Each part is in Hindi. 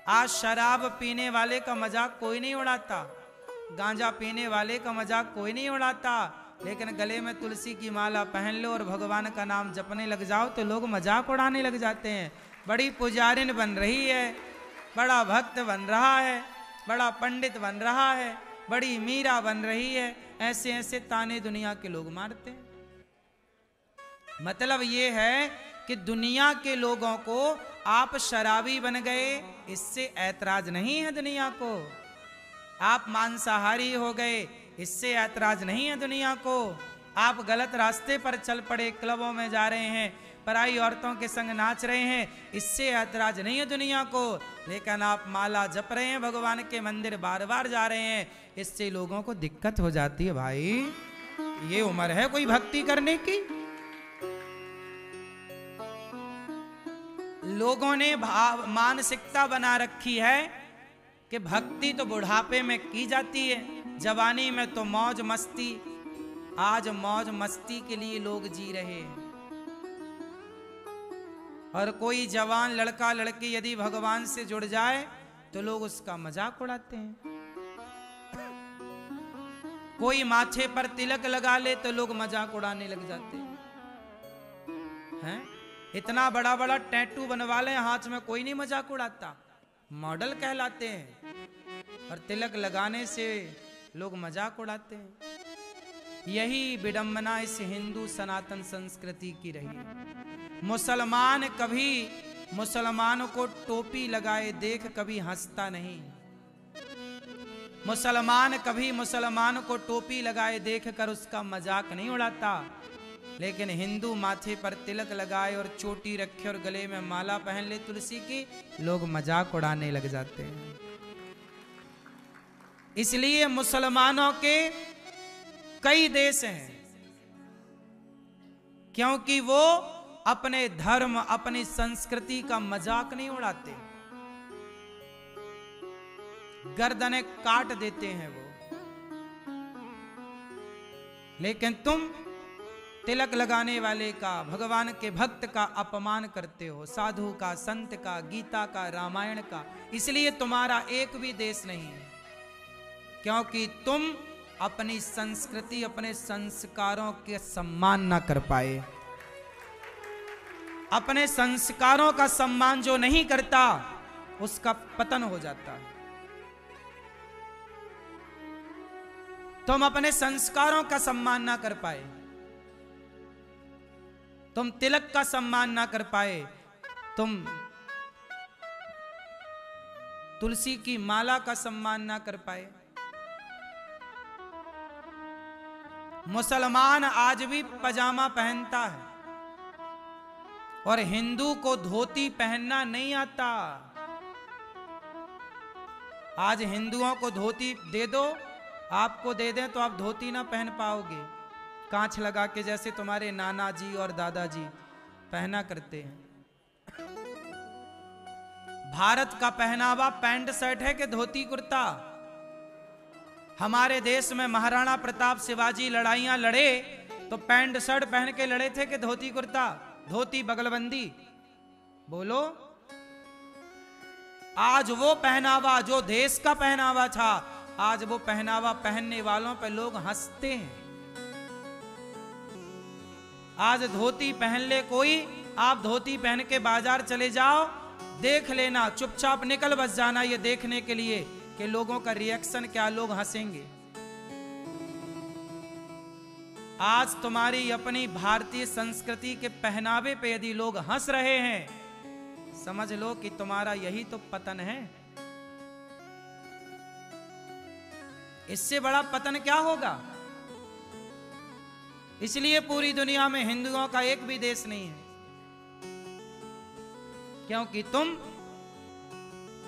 आज शराब पीने वाले का मजाक कोई नहीं उड़ाता, गांजा पीने वाले का मजाक कोई नहीं उड़ाता, लेकिन गले में तुलसी की माला पहन लो और भगवान का नाम जपने लग जाओ तो लोग मजाक उड़ाने लग जाते हैं। बड़ी पुजारिन बन रही है, बड़ा भक्त बन रहा है, बड़ा पंडित बन रहा है, बड़ी मीरा बन रही है, ऐसे ऐसे ताने दुनिया के लोग मारते हैं। मतलब ये है कि दुनिया के लोगों को आप शराबी बन गए, इससे ऐतराज नहीं है दुनिया को। आप मांसाहारी हो गए, इससे ऐतराज नहीं है दुनिया को। आप गलत रास्ते पर चल पड़े, क्लबों में जा रहे हैं, पराई औरतों के संग नाच रहे हैं, इससे ऐतराज नहीं है दुनिया को। लेकिन आप माला जप रहे हैं, भगवान के मंदिर बार बार जा रहे हैं, इससे लोगों को दिक्कत हो जाती है। भाई ये उम्र है कोई भक्ति करने की? लोगों ने मानसिकता बना रखी है कि भक्ति तो बुढ़ापे में की जाती है, जवानी में तो मौज मस्ती। आज मौज मस्ती के लिए लोग जी रहे हैं, और कोई जवान लड़का लड़की यदि भगवान से जुड़ जाए तो लोग उसका मजाक उड़ाते हैं। कोई माथे पर तिलक लगा ले तो लोग मजाक उड़ाने लग जाते हैं। इतना बड़ा बड़ा टैटू बनवा ले हाथ में, कोई नहीं मजाक उड़ाता, मॉडल कहलाते हैं। और तिलक लगाने से लोग मजाक उड़ाते हैं। यही विडंबना इस हिंदू सनातन संस्कृति की रही है। मुसलमान कभी मुसलमान को टोपी लगाए देख कभी हंसता नहीं। मुसलमान कभी मुसलमान को टोपी लगाए देख कर उसका मजाक नहीं उड़ाता, लेकिन हिंदू माथे पर तिलक लगाए और चोटी रखे और गले में माला पहन ले तुलसी की, लोग मजाक उड़ाने लग जाते हैं। इसलिए मुसलमानों के कई देश हैं, क्योंकि वो अपने धर्म अपनी संस्कृति का मजाक नहीं उड़ाते, गर्दनें काट देते हैं वो। लेकिन तुम तिलक लगाने वाले का, भगवान के भक्त का अपमान करते हो, साधु का, संत का, गीता का, रामायण का। इसलिए तुम्हारा एक भी देश नहीं है, क्योंकि तुम अपनी संस्कृति अपने संस्कारों के सम्मान ना कर पाए। अपने संस्कारों का सम्मान जो नहीं करता उसका पतन हो जाता है। तुम अपने संस्कारों का सम्मान ना कर पाए, तुम तिलक का सम्मान ना कर पाए, तुम तुलसी की माला का सम्मान ना कर पाए। मुसलमान आज भी पजामा पहनता है और हिंदू को धोती पहनना नहीं आता। आज हिंदुओं को धोती दे दो, आपको दे दें तो आप धोती ना पहन पाओगे, कांच लगा के, जैसे तुम्हारे नाना जी और दादाजी पहना करते हैं। भारत का पहनावा पैंट शर्ट है कि धोती कुर्ता? हमारे देश में महाराणा प्रताप शिवाजी लड़ाइयां लड़े तो पैंट शर्ट पहन के लड़े थे कि धोती कुर्ता, धोती बगलबंदी? बोलो। आज वो पहनावा जो देश का पहनावा था, आज वो पहनावा पहनने वालों पे लोग हंसते हैं। आज धोती पहन ले कोई, आप धोती पहन के बाजार चले जाओ, देख लेना, चुपचाप निकल बस जाना ये देखने के लिए कि लोगों का रिएक्शन क्या, लोग हंसेंगे। आज तुम्हारी अपनी भारतीय संस्कृति के पहनावे पे यदि लोग हंस रहे हैं, समझ लो कि तुम्हारा यही तो पतन है। इससे बड़ा पतन क्या होगा? इसलिए पूरी दुनिया में हिंदुओं का एक भी देश नहीं है, क्योंकि तुम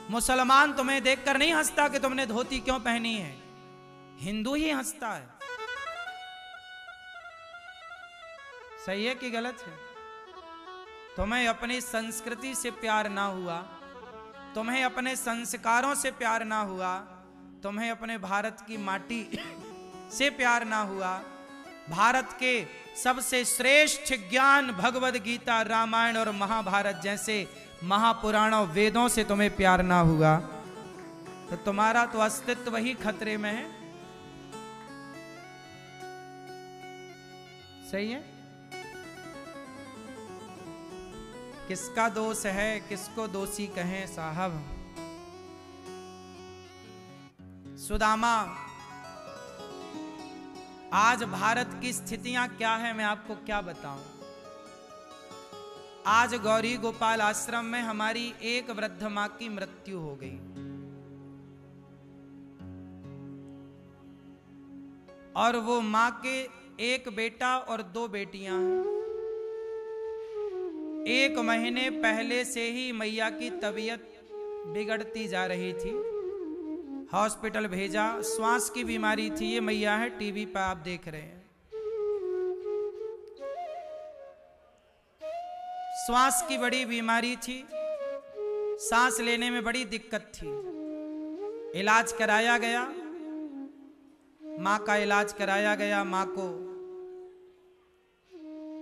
मुसलमान तुम्हें देखकर नहीं हंसता कि तुमने धोती क्यों पहनी है, हिंदू ही हंसता है। सही है कि गलत है? तुम्हें अपनी संस्कृति से प्यार ना हुआ, तुम्हें अपने संस्कारों से प्यार ना हुआ, तुम्हें अपने भारत की माटी से प्यार ना हुआ, भारत के सबसे श्रेष्ठ ज्ञान भगवद गीता, रामायण और महाभारत जैसे महापुराणों वेदों से तुम्हें प्यार ना हुआ तो तुम्हारा तो अस्तित्व ही खतरे में है। सही है? किसका दोष है, किसको दोषी कहें साहब। सुदामा, आज भारत की स्थितियां क्या है मैं आपको क्या बताऊं। आज गौरी गोपाल आश्रम में हमारी एक वृद्ध मां की मृत्यु हो गई और वो मां के एक बेटा और 2 बेटियां हैं। 1 महीने पहले से ही मैया की तबीयत बिगड़ती जा रही थी, हॉस्पिटल भेजा, श्वास की बीमारी थी। ये मैया है, टीवी पर आप देख रहे हैं। श्वास की बड़ी बीमारी थी, सांस लेने में बड़ी दिक्कत थी। इलाज कराया गया, मां का इलाज कराया गया, मां को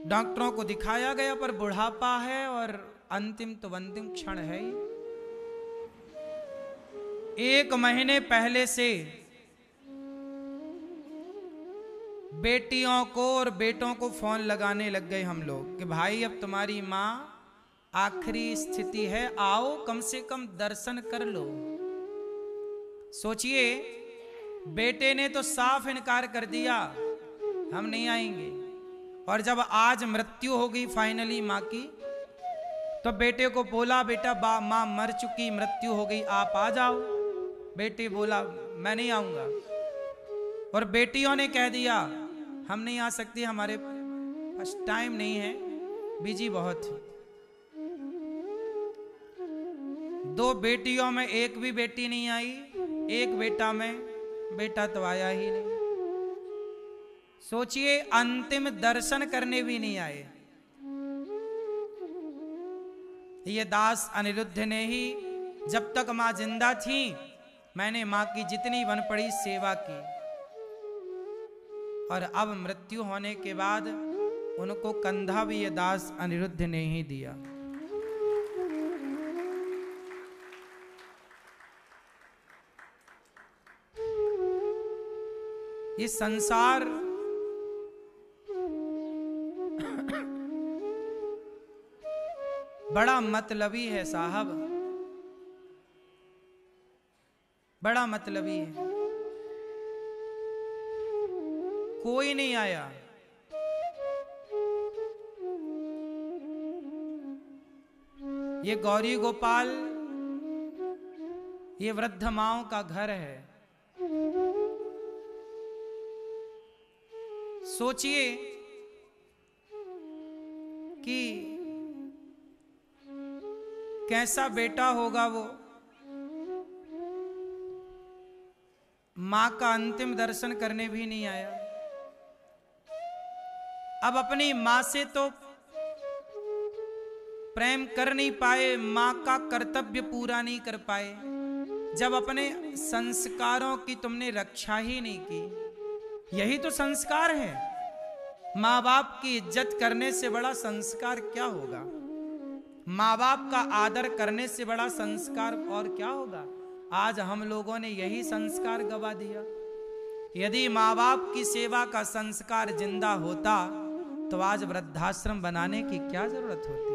डॉक्टरों को दिखाया गया, पर बुढ़ापा है और अंतिम तो अंतिम क्षण है ही। 1 महीने पहले से बेटियों को और बेटों को फोन लगाने लग गए हम लोग कि भाई अब तुम्हारी मां आखिरी स्थिति है, आओ कम से कम दर्शन कर लो। सोचिए, बेटे ने तो साफ इनकार कर दिया, हम नहीं आएंगे। और जब आज मृत्यु हो गई फाइनली मां की, तो बेटे को बोला बेटा मां मर चुकी, मृत्यु हो गई, आप आ जाओ। बेटे बोला मैं नहीं आऊंगा। और बेटियों ने कह दिया हम नहीं आ सकती, हमारे पास टाइम नहीं है, बिजी बहुत है। 2 बेटियों में एक भी बेटी नहीं आई, 1 बेटा में बेटा तो आया ही नहीं। सोचिए, अंतिम दर्शन करने भी नहीं आए। ये दास अनिरुद्ध ने ही जब तक मां जिंदा थी, मैंने मां की जितनी बन पड़ी सेवा की, और अब मृत्यु होने के बाद उनको कंधा भी ये दास अनिरुद्ध ने ही दिया। ये संसार बड़ा मतलबी है साहब, बड़ा मतलबी है। कोई नहीं आया। ये गौरी गोपाल, ये वृद्ध माओं का घर है। सोचिए कि कैसा बेटा होगा वो, मां का अंतिम दर्शन करने भी नहीं आया। अब अपनी मां से तो प्रेम कर नहीं पाए, मां का कर्तव्य पूरा नहीं कर पाए। जब अपने संस्कारों की तुमने रक्षा ही नहीं की, यही तो संस्कार है। मां बाप की इज्जत करने से बड़ा संस्कार क्या होगा? मां बाप का आदर करने से बड़ा संस्कार और क्या होगा? आज हम लोगों ने यही संस्कार गवा दिया। यदि मां बाप की सेवा का संस्कार जिंदा होता तो आज वृद्धाश्रम बनाने की क्या जरूरत होती?